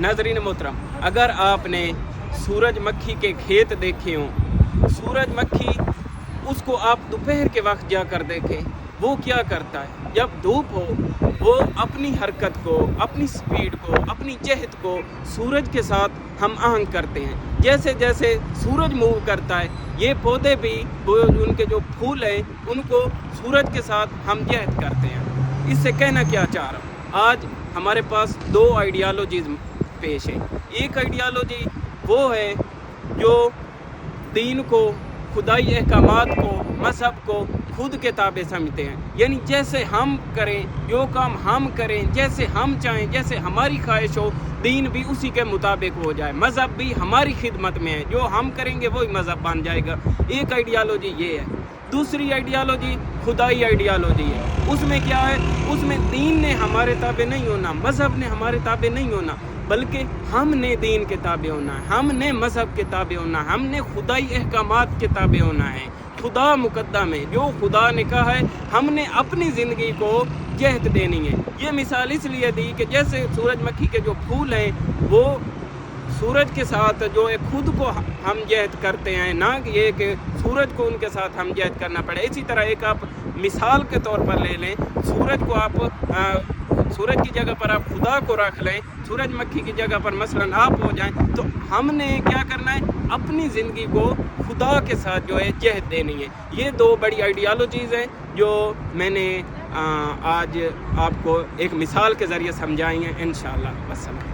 नाज़रीन मोहतरम, अगर आपने सूरज मक्खी के खेत देखे हों, सूरज मक्खी उसको आप दोपहर के वक्त जाकर देखें, वो क्या करता है, जब धूप हो वो अपनी हरकत को, अपनी स्पीड को, अपनी चहत को सूरज के साथ हम आहंग करते हैं। जैसे जैसे सूरज मूव करता है, ये पौधे भी, वो उनके जो फूल हैं उनको सूरज के साथ हम जहद करते हैं। इससे कहना क्या चाह रहा हूँ, आज हमारे पास दो आइडियालॉजीज़ पेश है। एक आइडियालॉजी वो है जो दीन को, खुदाई अहकामात को, मज़हब को खुद के ताबे समझते हैं, यानी जैसे हम करें, जो काम हम करें, जैसे हम चाहें, जैसे हमारी ख्वाहिश हो, दीन भी उसी के मुताबिक हो जाए, मज़हब भी हमारी खिदमत में है, जो हम करेंगे वही मज़हब बन जाएगा। एक आइडियालॉजी ये है। दूसरी आइडियालॉजी खुदाई आइडियालॉजी है। उसमें क्या है, उसमें दीन ने हमारे ताबे नहीं होना, मज़हब ने हमारे ताबे नहीं होना, बल्कि हमने दीन के ताबे होना है, हमने मज़हब के ताबे होना है, हमने खुदाई अहकामात के ताबे होना है। खुदा मुकद्दम है, जो खुदा ने कहा है हमने अपनी ज़िंदगी को जहद देनी है। ये मिसाल इसलिए दी कि जैसे सूरजमुखी के जो फूल हैं वो सूरज के साथ जो है खुद को हम जहद करते हैं, ना कि ये कि सूरज को उनके साथ हम जहद करना पड़े। इसी तरह एक आप मिसाल के तौर पर ले लें, सूरज को आप सूरज की जगह पर आप खुदा को रख लें, सूरजमुखी की जगह पर मसलन आप हो जाएं, तो हमने क्या करना है, अपनी ज़िंदगी को खुदा के साथ जो है जहद देनी है। ये दो बड़ी आइडियालॉजीज़ हैं जो मैंने आज आपको एक मिसाल के ज़रिए समझाई हैं इंशाअल्लाह। वस्सलाम।